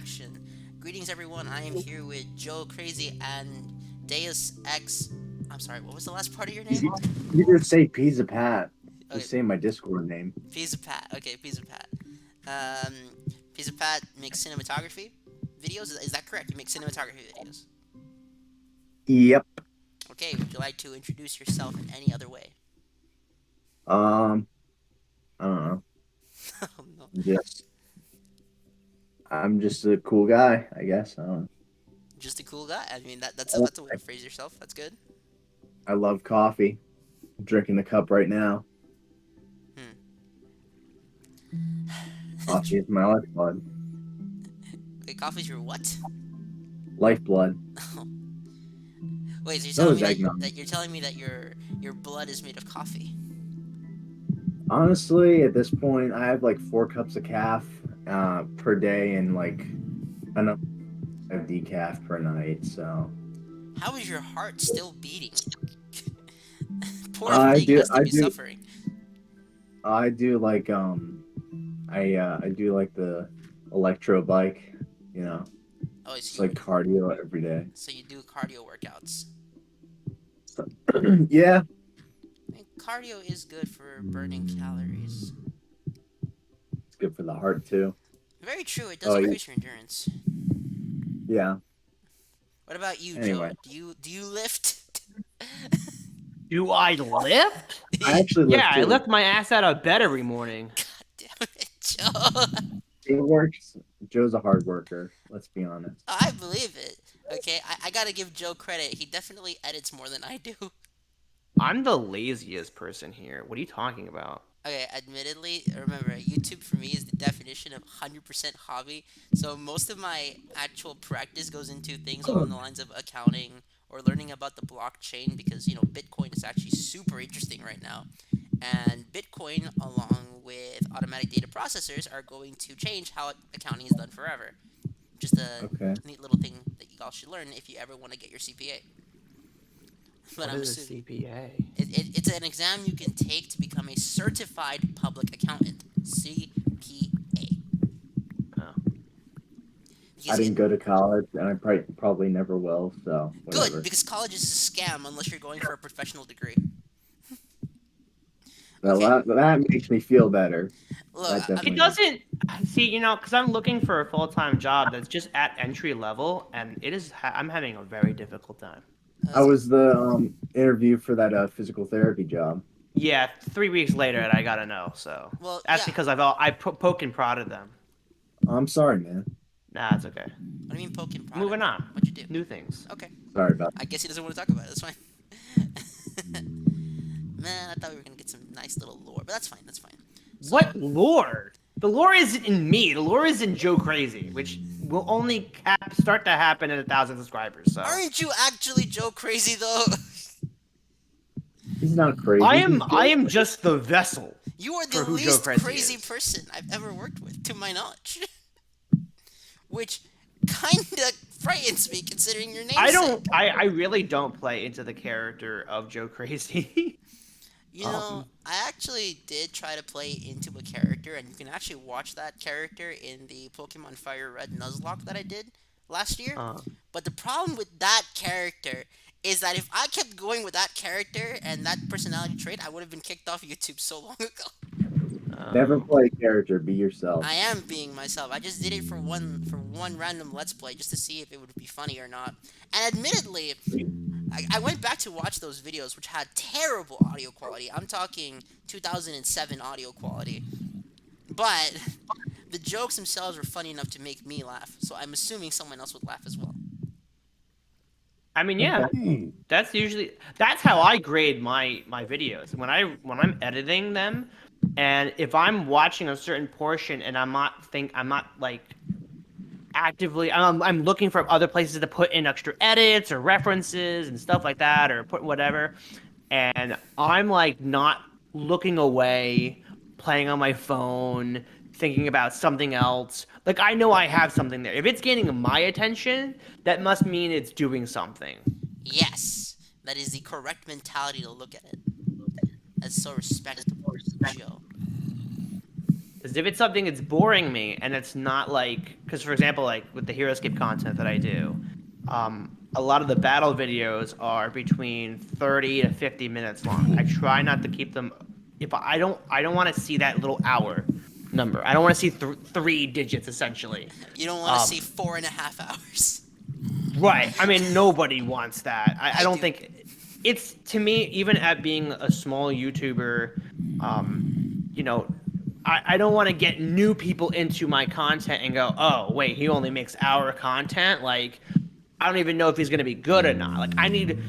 action. Greetings, everyone. I am here with Joe Crazy and Deus Ex. I'm sorry, what was the last part of your name? You just say Pizza Pat. Okay, Just say my Discord name. Pizza Pat. Okay, Pizza Pat. Um, Pizza Pat makes cinematography videos. Is that correct? You make cinematography videos. Yep. Okay, would you like to introduce yourself in any other way? Um, I don't know. Oh no. Just I'm just a cool guy, I guess. I don't Just a cool guy. I mean, know. that's a way to phrase yourself. That's good. I love coffee. I'm drinking the cup right now. Hmm. Coffee is my lifeblood. Wait, coffee's your what? Lifeblood. Wait, so you're So telling is me that eggnog. that you're telling me that your blood is made of coffee? Honestly, at this point, I have like 4 cups of calf per day and like enough of decaf per night. So How is your heart still beating? Poor I thing do has to I be do suffering. I do like I do like the electro bike, you know. Oh, It's like cardio every day. so you do cardio workouts. So, yeah. I mean, cardio is good for burning calories. It's good for the heart too. Very true. It does Oh yeah. increase your endurance. Yeah. What about you, Joe? Anyway, Do you lift? Do I lift? I actually Yeah, live I too. lift my ass out of bed every morning. God damn it, Joe. It works. Joe's a hard worker. Let's be honest. I believe it. Okay, I gotta give Joe credit. He definitely edits more than I do. I'm the laziest person here. What are you talking about? Okay, admittedly, remember, YouTube for me is the definition of 100% hobby. So most of my actual practice goes into things along the lines of accounting or learning about the blockchain because, Bitcoin is actually super interesting right now. And Bitcoin, along with automatic data processors, are going to change how accounting is done forever. Just a Okay. neat little thing that you all should learn if you ever want to get your CPA. But What I'm is a assuming CPA? it's an exam you can take to become a certified public accountant. CPA. Oh. I Because it didn't go to college, and I probably never will. So good whatever. because college is a scam unless you're going for a professional degree. Well, Okay, that makes me feel better. look, That It definitely makes. doesn't see, because I'm looking for a full-time job that's just at entry level, and I'm having a very difficult time. I was the interview for that physical therapy job. Yeah, 3 weeks later, and I gotta know. So well, that's yeah. because I poke and prodded them. I'm sorry, man. Nah, it's okay. What do you mean poking prodded Moving them? on. What'd you do? New things. Okay, Sorry about. I guess he doesn't want to talk about it. That's fine. Man, I thought we were gonna get some nice little lore, but that's fine. That's fine. So, What lore? The lore isn't in me. The lore is in Joe Crazy, which will only start to happen at 1,000 subscribers. So aren't you actually Joe crazy though? He's not I crazy. am He's I Joe. am just the vessel You are the for who Joe least Crazy crazy is. person I've ever worked with, to my knowledge. Which kinda frightens me considering your I namesake. don't. I really don't play into the character of Joe Crazy. You know, I actually did try to play into a character, and you can actually watch that character in the Pokemon Fire Red Nuzlocke that I did last year. uh, But the problem with that character is that if I kept going with that character and that personality trait, I would have been kicked off YouTube so long ago. Never oh. play a character. Be yourself. I am being myself. I just did it for one random let's play just to see if it would be funny or not. And admittedly, I went back to watch those videos which had terrible audio quality. I'm talking 2007 audio quality. But the jokes themselves were funny enough to make me laugh. So I'm assuming someone else would laugh as well. I mean, yeah. Okay. That's how I grade my videos. When I'm editing them, and if I'm watching a certain portion and I'm not like actively I'm looking for other places to put in extra edits or references and stuff like that or put whatever, and I'm like not looking away, playing on my phone, thinking about something else. Like I know I have something there. If it's gaining my attention, that must mean it's doing something. Yes, that is the correct mentality to look at it. That's so respectable, Joe. Because if it's something that's boring me and it's not like, because for example, like with the HeroScape content that I do, a lot of the battle videos are between 30 to 50 minutes long. I try not to keep them. If I don't want to see that little hour number. I don't want to see three digits essentially. You don't want to see Um, 4.5 hours. right. I mean, nobody wants that. I I don't do. think it's to me, even at being a small YouTuber, um, you know, I don't want to get new people into my content and go, oh, wait, he only makes our content. Like, I don't even know if he's going to be good or not. Like, I need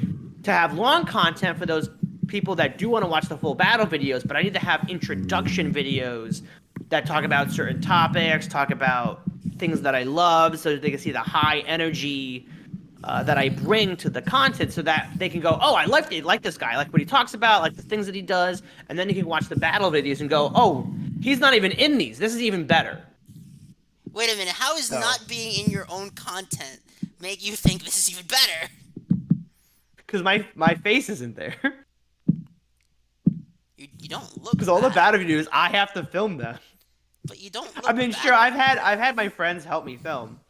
to have long content for those people that do want to watch the full battle videos, but I need to have introduction videos that talk about certain topics, talk about things that I love, so that they can see the high energy that I bring to the content, so that they can go, oh, like this guy, I like what he talks about, like the things that he does, and then you can watch the battle videos and go, oh, he's not even in these. This is even better. Wait a minute. How is So, not being in your own content make you think this is even better? because my face isn't there, You don't look because all the bad, battle videos I have to film them. but you don't I look mean, sure, bad. I've had my friends help me film,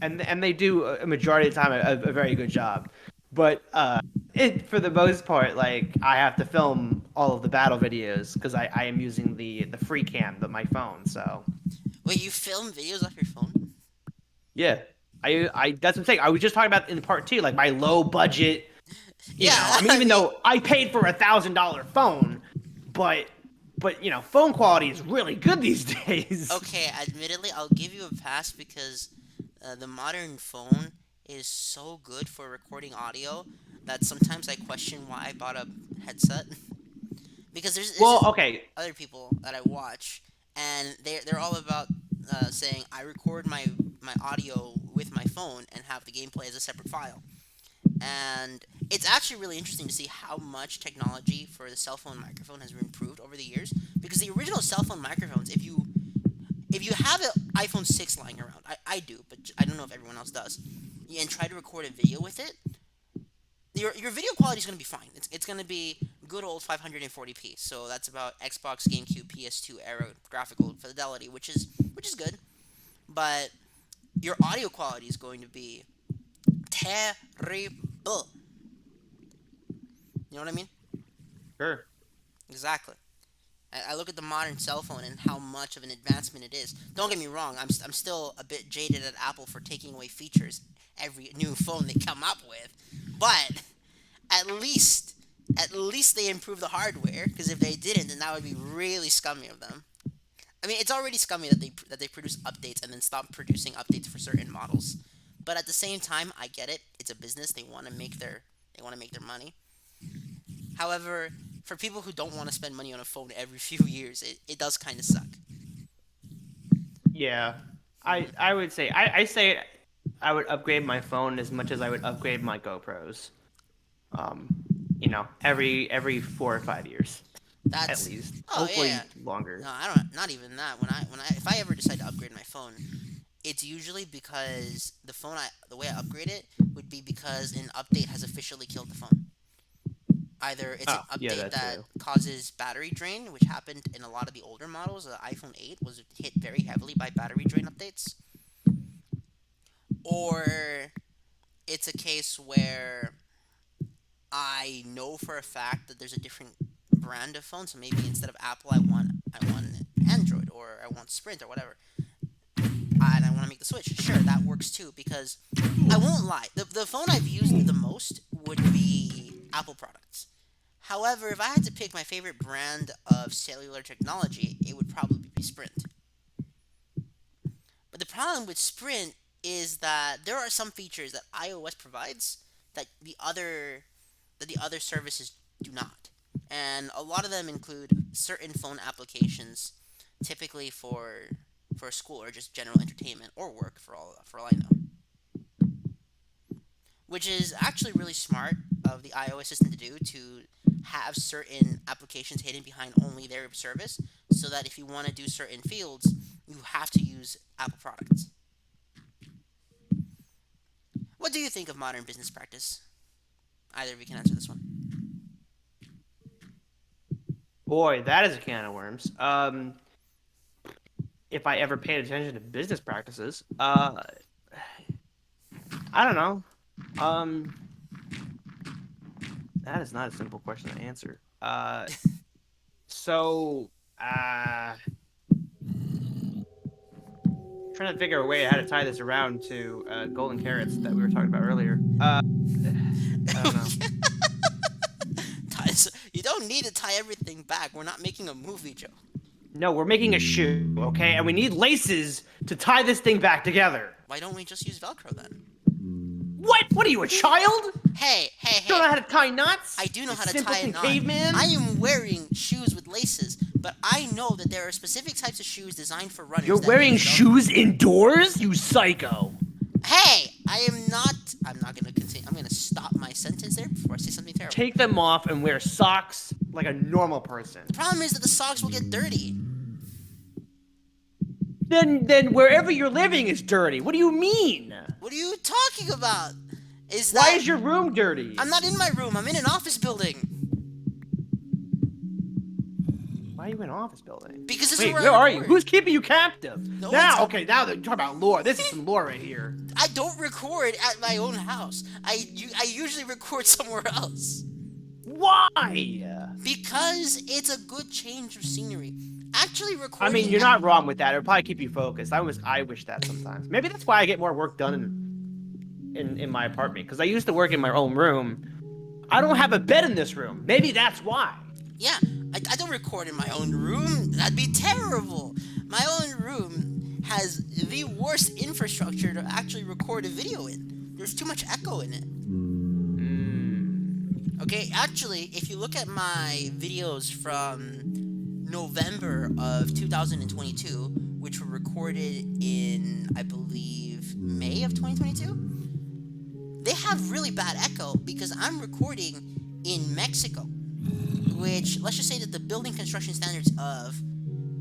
and they do a majority of the time a very good job, but for the most part, like I have to film all of the battle videos because I am using the free cam, my phone. So Wait, you film videos off your phone? yeah, I that's what I'm saying. I was just talking about in part two, like my low budget. You Yeah, know, I mean, I even mean, though I paid for $1,000 phone, but you know, phone quality is really good these days. okay, admittedly, I'll give you a pass because the modern phone is so good for recording audio that sometimes I question why I bought a headset. Because there's Well, just okay, other people that I watch, and they're all about saying I record my audio with my phone and have the gameplay as a separate file. And it's actually really interesting to see how much technology for the cell phone microphone has improved over the years. Because the original cell phone microphones, if you have an iPhone 6 lying around, I do, but I don't know if everyone else does, and try to record a video with it, your video quality is going to be fine. It's going to be good old 540p. So that's about Xbox, GameCube, PS2 era graphical fidelity, which is good. But your audio quality is going to be terrible. You know what I mean? sure. Exactly. I look at the modern cell phone and how much of an advancement it is. Don't get me wrong. I'm still a bit jaded at Apple for taking away features every new phone they come up with, but at least at least they improve the hardware. Because if they didn't, then that would be really scummy of them. I mean, it's already scummy that they produce updates and then stop producing updates for certain models. But at the same time, I get it. It's a business. They want to make their money. However, for people who don't want to spend money on a phone every few years, it does kind of suck. Yeah, I would say I say I would upgrade my phone as much as I would upgrade my GoPros. Um, you know, every 4 or 5 years at That's least. oh yeah, yeah. Hopefully longer. No, I don't. Not even that. When I if I ever decide to upgrade my phone, it's usually because the way I upgrade it would be because an update has officially killed the phone. Either it's an Oh, yeah, update that that too. causes battery drain, which happened in a lot of the older models. The iPhone 8 was hit very heavily by battery drain updates, or it's a case where I know for a fact that there's a different brand of phone. So maybe instead of Apple, I want Android or I want Sprint or whatever, and I want to make the switch. Sure, that works too because I won't lie. The phone I've used the most would be Apple products. However, if I had to pick my favorite brand of cellular technology, it would probably be Sprint. But the problem with Sprint is that there are some features that iOS provides that the other services do not. And a lot of them include certain phone applications, typically for school or just general entertainment or work for all I know. Which is actually really smart of the iOS system to do to have certain applications hidden behind only their service so that if you want to do certain fields, you have to use Apple products. What do you think of modern business practice? Either of you can answer this one. Boy, that is a can of worms. if I ever paid attention to business practices. I don't know. Um, that is not a simple question to answer. So, trying to figure a way how to tie this around to golden carrots that we were talking about earlier. I don't know. You don't need to tie everything back. We're not making a movie, Joe. No, we're making a shoe, okay? And we need laces to tie this thing back together. Why don't we just use Velcro then? What? What are you, a child? Hey, hey, You don't know hey. how to tie knots? I do know You how to tie a simpleton knot. caveman? I am wearing shoes with laces, but I know that there are specific types of shoes designed for runners. You're that wearing use Velcro. shoes indoors? You psycho. Hey, I am not. I'm not gonna continue. I'm gonna stop my sentence there before I say something terrible. Take them off and wear socks like a normal person. The problem is that the socks will get dirty. Then wherever you're living is dirty. What do you mean? What are you talking about? Why is your room dirty? I'm not in my room. I'm in an office building. Why are you in an office building? Because this Wait, is where where I are you? record. Who's keeping you captive? No now, one's- okay, now they're talking about lore. This is some lore right here. I don't record at my own house. I usually record somewhere else. Why? Because it's a good change of scenery. Actually I recording... mean, you're not wrong with that. It'll probably keep you focused. I wish that sometimes. Maybe that's why I get more work done in my apartment. Because I used to work in my own room. I don't have a bed in this room. Maybe that's why. Yeah, I don't record in my own room. That'd be terrible. My own room has the worst infrastructure to actually record a video in. There's too much echo in it. Okay, actually, if you look at my videos from November of 2022, which were recorded in, I believe, May of 2022, they have really bad echo because I'm recording in Mexico, which, let's just say that the building construction standards of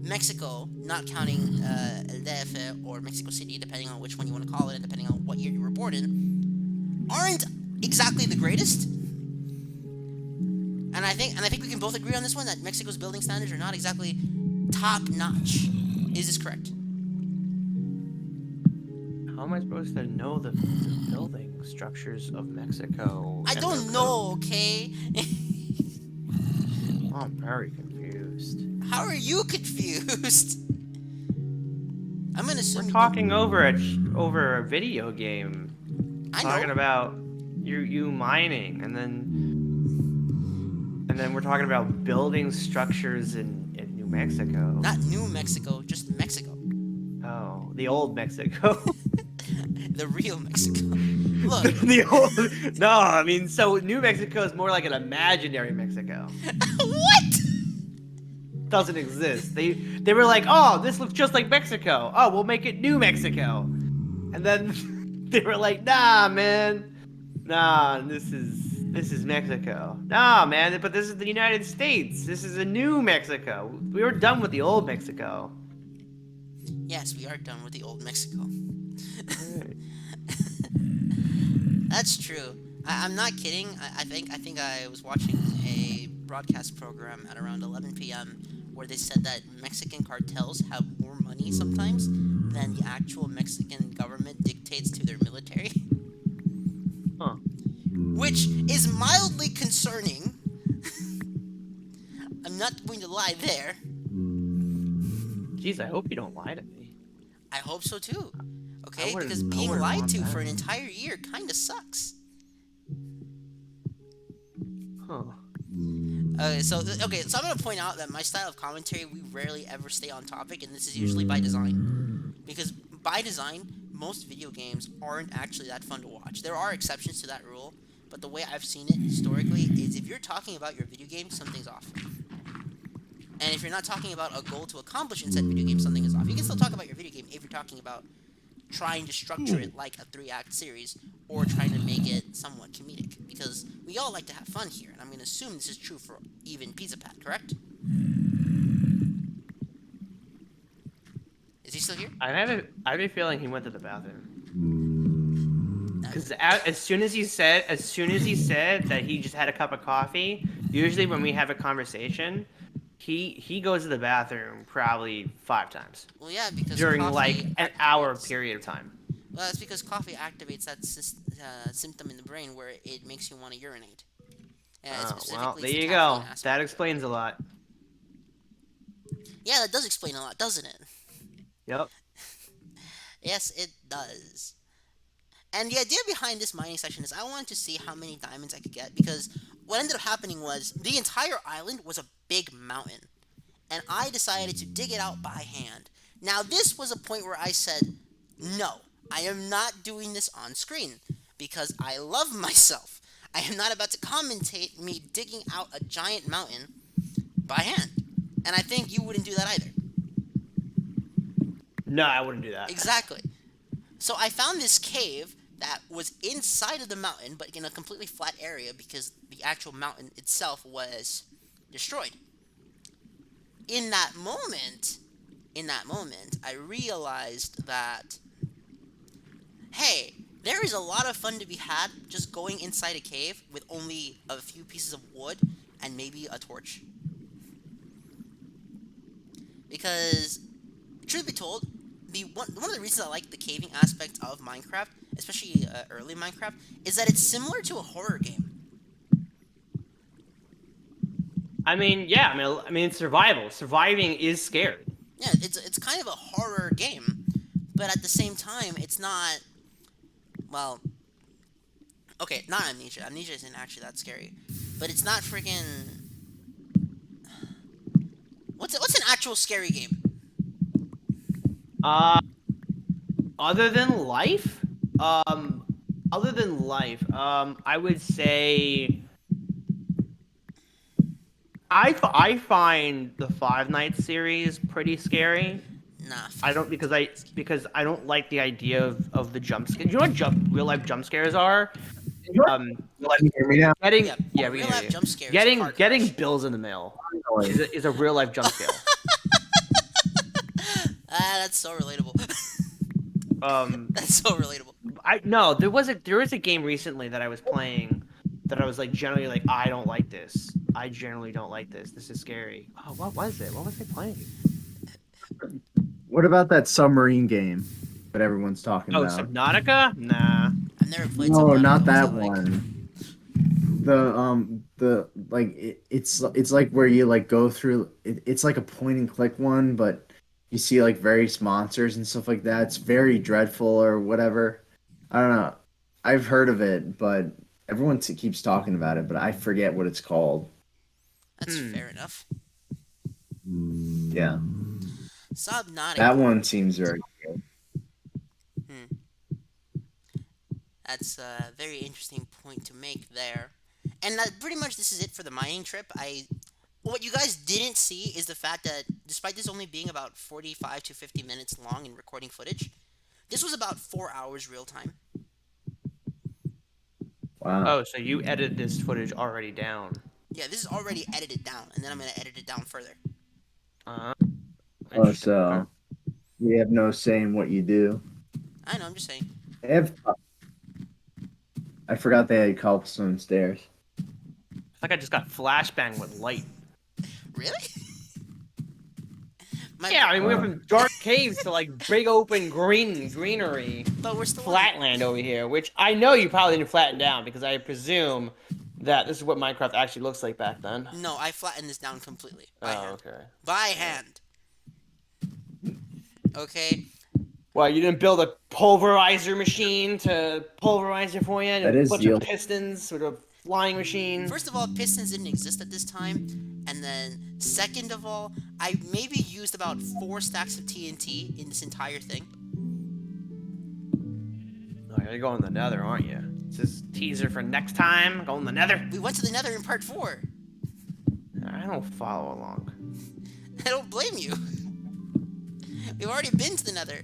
Mexico, not counting El DF or Mexico City, depending on which one you want to call it and depending on what year you were born in, aren't exactly the greatest. And I think we can both agree on this one that Mexico's building standards are not exactly top notch. Is this correct? How am I supposed to know the building structures of Mexico? I don't know, okay? I'm very confused. How are you confused? I'm gonna assume We're talking over a video game. I know. Talking about you mining, and then we're talking about building structures in New Mexico. Not New Mexico, just Mexico. Oh, the old Mexico. The real Mexico. Look. The old. No, I mean, so New Mexico is more like an imaginary Mexico. What? Doesn't exist. They were like, oh, this looks just like Mexico. Oh, we'll make it New Mexico. And then they were like, nah, man. Nah, this is Mexico. Nah, man, but this is the United States. This is a new Mexico. We were done with the old Mexico. Yes, we are done with the old Mexico. That's true. I'm not kidding. I think I was watching a broadcast program at around 11 p.m. where they said that Mexican cartels have more money sometimes than the actual Mexican government dictates to their military. Huh. Which is mildly concerning. I'm not going to lie there. Jeez, I hope you don't lie to me. I hope so too. Okay, I wouldn't- because I being wouldn't lied want to that. for an entire year kind of sucks. Huh. So I'm gonna point out that my style of commentary, we rarely ever stay on topic, and this is usually by design. Because by design, most video games aren't actually that fun to watch. There are exceptions to that rule, but the way I've seen it historically is if you're talking about your video game, something's off. And if you're not talking about a goal to accomplish in said video game, something is off. You can still talk about your video game if you're talking about trying to structure it like a 3-act series or trying to make it somewhat comedic. Because we all like to have fun here, and I'm going to assume this is true for even Pizza Pat, correct? Is he still here? I have a feeling he went to the bathroom. Because as soon as he said that he just had a cup of coffee, usually when we have a conversation, he goes to the bathroom probably 5 times Well, yeah, because during coffee like an hour activates. period of time. Well, that's because coffee activates that symptom in the brain where it makes you want to urinate. Oh, well, Specifically, there it's the you caffeine go. That aspect of it. explains a lot. Yeah, that does explain a lot, doesn't it? Yep. Yes, it does. And the idea behind this mining section is I wanted to see how many diamonds I could get because what ended up happening was the entire island was a big mountain, and I decided to dig it out by hand. Now, this was a point where I said, no, I am not doing this on screen because I love myself. I am not about to commentate me digging out a giant mountain by hand. And I think you wouldn't do that either. No, I wouldn't do that. Exactly. So I found this cave that was inside of the mountain, but in a completely flat area because the actual mountain itself was destroyed. In that moment, I realized that, hey, there is a lot of fun to be had just going inside a cave with only a few pieces of wood and maybe a torch. Because, truth be told, one of the reasons I like the caving aspect of Minecraft, especially early Minecraft, is that it's similar to a horror game. I mean, yeah. I mean, it's survival. Surviving is scary. Yeah, it's kind of a horror game, but at the same time, it's not. Well, okay, not Amnesia. Amnesia isn't actually that scary, but it's not freaking. What's an actual scary game? Uh, other than life, um, I would say I find the Five Nights series pretty scary. Nah, I don't because I don't like the idea of the jump scare. You know what real life jump scares are? Um, Can you hear me now? getting yeah, yeah, a we real can hear life you. jump scare is a Getting car getting crash. bills in the mail is a real life jump scare. That's so relatable. Um, That's so relatable. I no, there was a game recently that I was playing that I was like generally like I don't like this. I generally don't like this. This is scary. Oh, what was it? What was I playing? What about that submarine game that everyone's talking Oh, about? Subnautica? Nah. I've never played No, Subnautica. not What's that like? one. The like it's like where you like go through. It's like a point and click one, but you see like various monsters and stuff like that. It's very dreadful or whatever. I don't know. I've heard of it, but everyone keeps talking about it, but I forget what it's called. That's Hmm. fair enough. Yeah, that Subnautica. one seems very good. Hmm. That's a very interesting point to make there. And pretty much this is it for the mining trip. What you guys didn't see is the fact that despite this only being about 45 to 50 minutes long in recording footage, this was about 4 hours real time. Wow. Oh, so you edited this footage already down. Yeah, this is already edited down, and then I'm going to edit it down further. Uh, Oh, interesting. so you have no say in what you do. I know, I'm just saying. They have. I forgot they had cobblestone stairs. It's like I just got flashbang with light. Really? Yeah, I mean, we went from dark caves to like big open greenery, But we're still flatland over here, which I know you probably didn't flatten down because I presume that this is what Minecraft actually looks like back then. No, I flattened this down completely. By hand. Okay. By hand. Okay? Well, you didn't build a pulverizer machine to pulverize it for you? That is a bunch the- of pistons with a flying machine? First of all, pistons didn't exist at this time. And then, second of all, I maybe used about 4 stacks of TNT in this entire thing. Oh, you're going to the nether, aren't you? Is this teaser for next time? Going to the nether? We went to the nether in part 4. I don't follow along. I don't blame you. We've already been to the nether.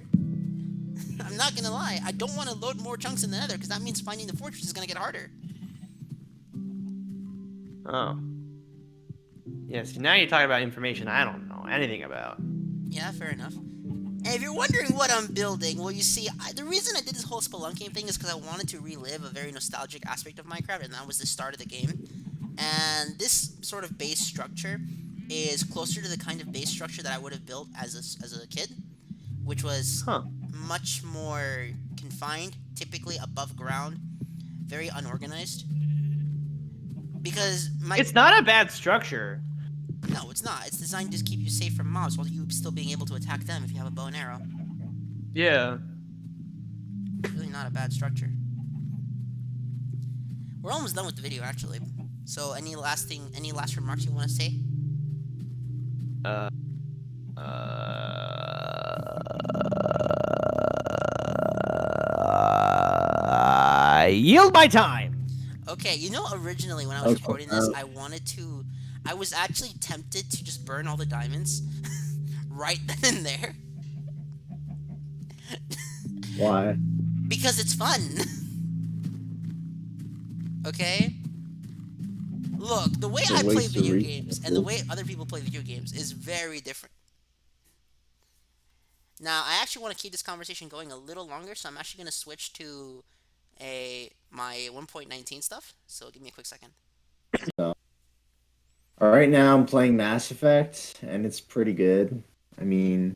I'm not gonna lie, I don't want to load more chunks in the nether because that means finding the fortress is gonna get harder. Oh. Yes, now you're talking about information I don't know anything about. Yeah, fair enough. And if you're wondering what I'm building, well, you see, the reason I did this whole spelunking thing is because I wanted to relive a very nostalgic aspect of Minecraft, and that was the start of the game. And this sort of base structure is closer to the kind of base structure that I would have built as a kid, which was Huh. much more confined, typically above ground, very unorganized. Because my It's not a bad structure. no, it's not. It's designed to keep you safe from mobs while you still being able to attack them if you have a bow and arrow. Yeah. It's really not a bad structure. We're almost done with the video, actually. So, any last remarks you want to say? Uh. I yield my time. Okay, you know, originally when I was Okay. recording this, I was actually tempted to just burn all the diamonds right then and there Why? because it's fun. Okay? Look, the way It's a I play waste of video games and the resources. way other people play video games is very different. Now, I actually want to keep this conversation going a little longer, so I'm actually going to switch to a my 1.19 stuff. So, give me a quick second. So, all right, now I'm playing Mass Effect, and it's pretty good. I mean,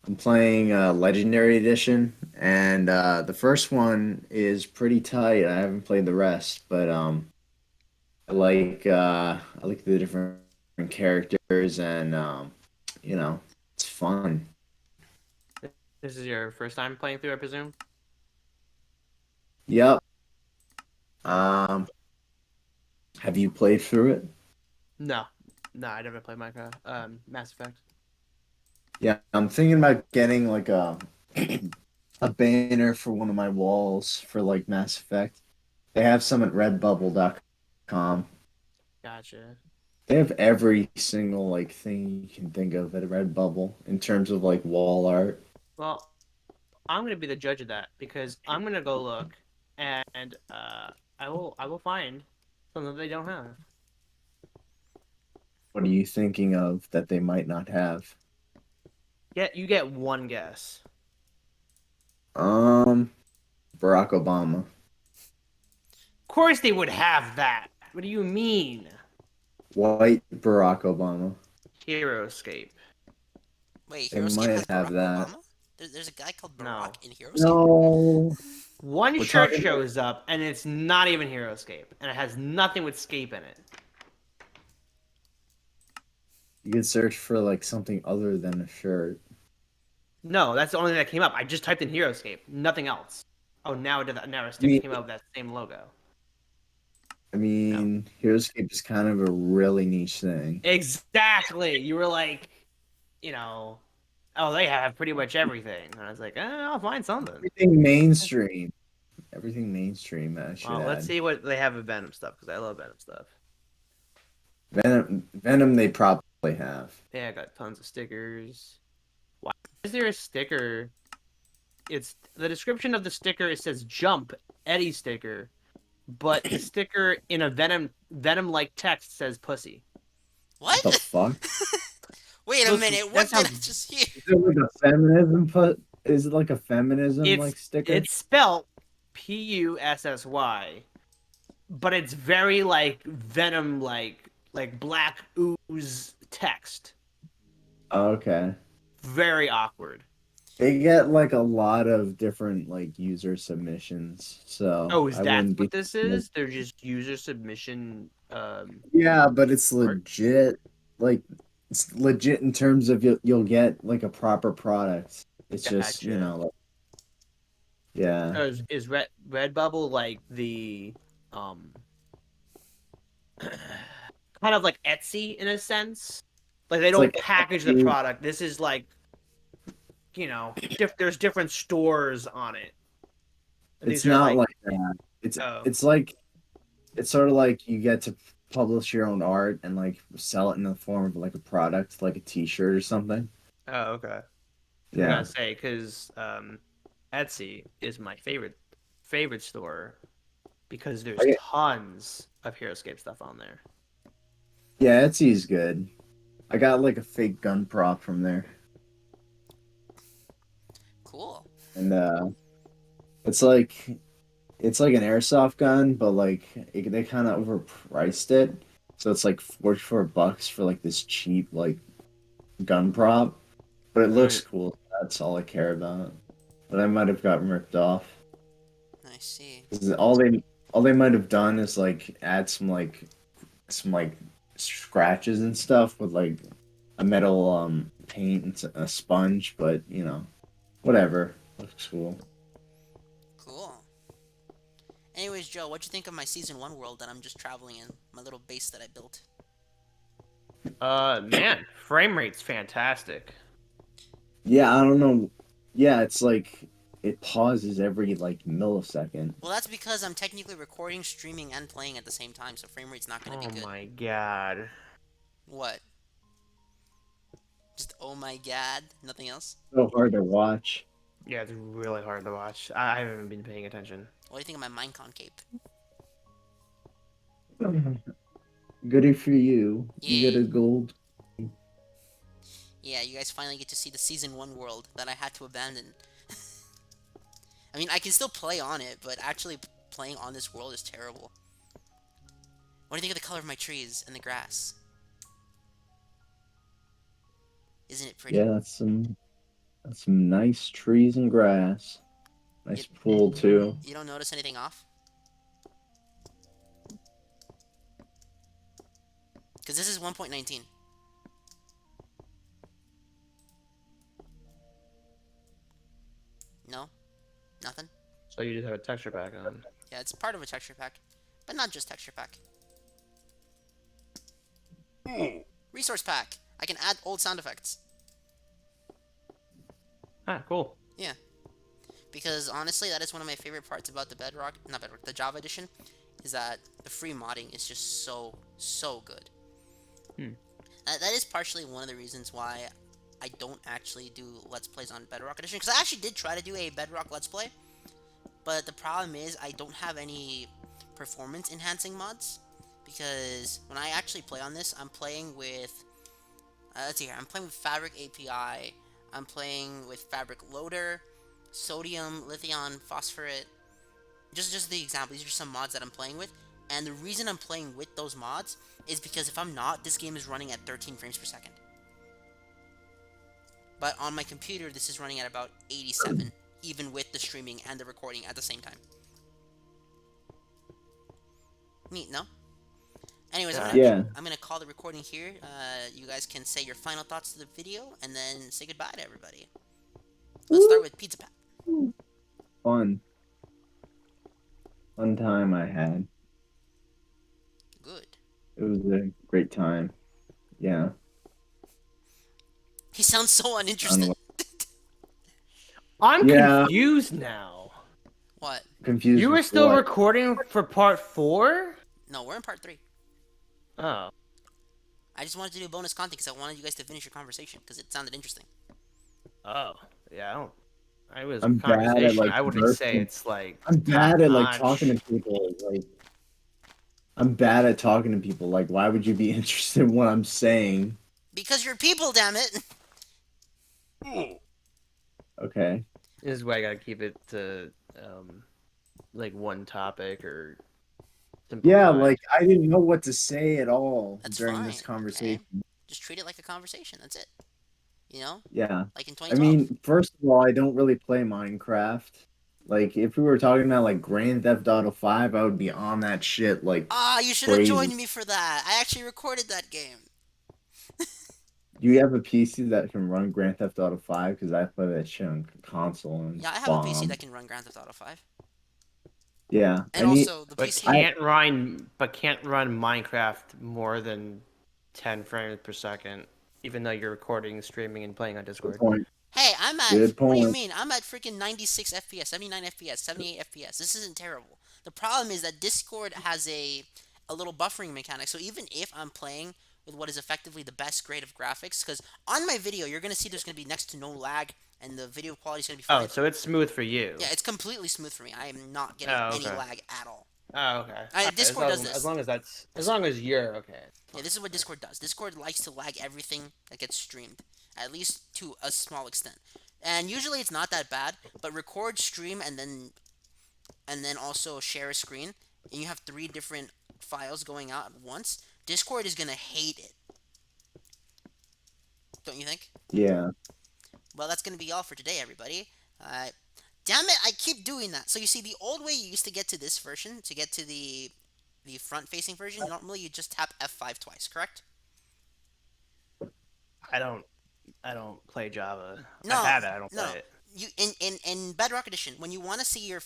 I'm playing Legendary Edition, and the first one is pretty tight. I haven't played the rest, but I like the different characters, and it's fun. This is your first time playing through, I presume? Yep. Um, have you played through it? No. No, I never played Minecraft. Mass Effect. Yeah, I'm thinking about getting like a a banner for one of my walls for like Mass Effect. They have some at redbubble.com. Gotcha. They have every single like thing you can think of at Redbubble in terms of like wall art. Well, I'm gonna be the judge of that because I'm gonna go look and I will find something that they don't have. What are you thinking of that they might not have? You get one guess. Um, Barack Obama. Of course they would have that. What do you mean? White Barack Obama. Hero Escape. Wait, They HeroScape has might have Barack that. Obama? There's a guy called No. Barack in HeroScape? No. One We're shirt talking shows up and it's not even Hero Escape. And it has nothing with Scape in it. You could search for like something other than a shirt. No, that's the only thing that came up. I just typed in Hero Escape. Nothing else. Oh, now it did that. Now a I sticker mean, came up with that same logo. I No. mean, Heroescape is kind of a really niche thing. Exactly. You were like, you know, oh, they have pretty much everything. And I was like, I'll find something. Everything mainstream. Everything mainstream, I should Well, let's add. see what they have of Venom stuff because I love Venom stuff. Venom, they probably have. Yeah, I got tons of stickers. Why is there a sticker? It's the description of the sticker. It says "Jump Eddie sticker," but the sticker in a Venom like text says "Pussy." What the What? fuck? Wait a minute, That what did I sounds. just hear? Is it like a feminism put? Is it like a feminism It's like sticker? it's spelled Pussy, but it's very like Venom like black ooze text. Okay. Very awkward. They get like a lot of different like user submissions, so Oh, is I that wouldn't be. what this is? They're just user submission. Yeah, but it's Art. legit. Like it's legit in terms of you'll get like a proper product. It's just Gotcha. like, yeah. Is Redbubble like the um kind of like Etsy in a sense? Like they It's don't like package the product. This is like there's different stores on it. And it's these are not like like that. It's oh it's like it's sort of like you get to publish your own art and like sell it in the form of like a product, like a T-shirt or something. oh okay. I'm gonna Yeah. say because Etsy is my favorite store because there's I, tons of HeroScape stuff on there. yeah, Etsy is good. I got like a fake gun prop from there, Cool. and it's like it's like an airsoft gun, but like they kind of overpriced it. So it's like $44 for like this cheap like gun prop, but it looks Right. cool. That's all I care about. But I might have gotten ripped off. I see. 'Cause all they might have done is like add some scratches and stuff with like a metal paint and a sponge, but whatever. Looks cool. Cool. Anyways, Joe, what'd you think of my season one world that I'm just traveling in? My little base that I built. Man, frame rate's fantastic. Yeah, I don't know. Yeah, it's like it pauses every like millisecond. Well, that's because I'm technically recording, streaming, and playing at the same time, so frame rate's not gonna be Oh good. my god. What? Just oh my god, nothing else? So hard to watch. Yeah, it's really hard to watch. I haven't been paying attention. What do you think of my Minecon cape? Goody for you. You get Yay. a gold. Yeah, you guys finally get to see the season one world that I had to abandon. I mean, I can still play on it, but actually playing on this world is terrible. What do you think of the color of my trees and the grass? Isn't it pretty? Yeah, that's some nice trees and grass. You, Nice pool too. you don't notice anything off? Because this is 1.19. No? Nothing? So you just have a texture pack on. Yeah, it's part of a texture pack. But not just texture pack. Resource pack! I can add old sound effects. Ah, cool. Yeah. Because honestly, that is one of my favorite parts about the not Bedrock, the Java edition, is that the free modding is just so, so good. Hmm. That is partially one of the reasons why I don't actually do Let's Plays on Bedrock edition, because I actually did try to do a Bedrock Let's Play, but the problem is I don't have any performance enhancing mods, because when I actually play on this, I'm playing with, let's see here, I'm playing with Fabric API, I'm playing with Fabric Loader, Sodium, Lithium, Phosphorate, just the example, these are some mods that I'm playing with, and the reason I'm playing with those mods is because if I'm not, this game is running at 13 frames per second. But on my computer, this is running at about 87, even with the streaming and the recording at the same time. Neat, no? Anyways, Yeah. Yeah. I'm gonna call the recording here. You guys can say your final thoughts to the video, and then say goodbye to everybody. Let's start with Pizza Pat. Fun. Fun time I had. Good. It was a great time. Yeah. He sounds so I don't uninterested. know. I'm Yeah. confused now. What? Confused You were with still what? recording for part 4? No, we're in part 3. Oh. I just wanted to do bonus content because I wanted you guys to finish your conversation because it sounded interesting. Oh. Yeah, I don't. I was I'm bad at conversation. like I wouldn't say conversing. it's like I'm top bad at like notch. talking to people. Like I'm bad at talking to people. Like why would you be interested in what I'm saying? Because you're people, damn it! Okay. This is why I gotta keep it to like one topic or Yeah, simplified. like I didn't know what to say at all That's during fine, this okay? conversation. Just treat it like a conversation, that's it. You know? Yeah. Like in I 2012. mean, first of all, I don't really play Minecraft. Like if we were talking about like Grand Theft Auto 5, I would be on that shit like Ah, you should have crazy. joined me for that. I actually recorded that game. Do you have a PC that can run Grand Theft Auto 5? Because I play that shit on console and Yeah, it's I have a PC bomb. that can run Grand Theft Auto 5. Yeah, And I need. also, the But PC... I can't run Minecraft more than 10 frames per second, even though you're recording, streaming, and playing on good Discord. point. Hey, I'm at... Good What do you point. mean? I'm at freaking 96 FPS, 79 FPS, 78 FPS. This isn't terrible. The problem is that Discord has a little buffering mechanic, so even if I'm playing with what is effectively the best grade of graphics, because on my video, you're going to see there's going to be next to no lag, and the video quality is going to be Oh, fine. so it's smooth for you. Yeah, it's completely smooth for me. I am not getting Oh, any okay. lag at all. Oh, okay. Discord does this. As long as you're okay. Yeah, this is what Discord does. Discord likes to lag everything that gets streamed, at least to a small extent. And usually it's not that bad, but record, stream, and then also share a screen, and you have 3 different files going out at once. Discord is gonna hate it, don't you think? Yeah. Well, that's gonna be all for today, everybody. Uh, Damn it! I keep doing that. So you see, the old way you used to get to this version, to get to the front-facing version, normally you just tap F5 twice, correct? I don't I don't play Java. I No, have it. I don't no. play it. You in Bedrock Edition, when you want to see your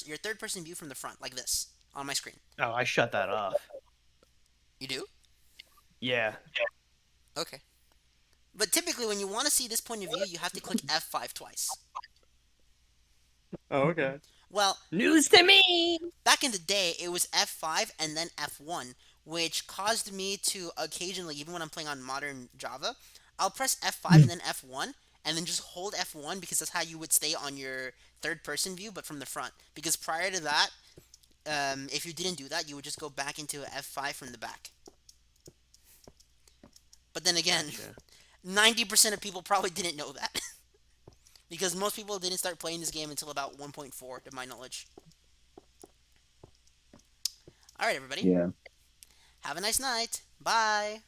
your third person view from the front, like this on my screen, Oh, I shut that off. you do. Yeah. Okay. But typically, when you want to see this point of view, you have to click F5 twice. Oh, okay. Well, News to me. back in the day, it was F5 and then F1, which caused me to occasionally, even when I'm playing on modern Java, I'll press F5 and then F1, and then just hold F1 because that's how you would stay on your third person view, but from the front. Because prior to that, if you didn't do that, you would just go back into F5 from the back. But then again, Gotcha. 90% of people probably didn't know that. Because most people didn't start playing this game until about 1.4, to my knowledge. Alright, everybody. Yeah. Have a nice night. Bye.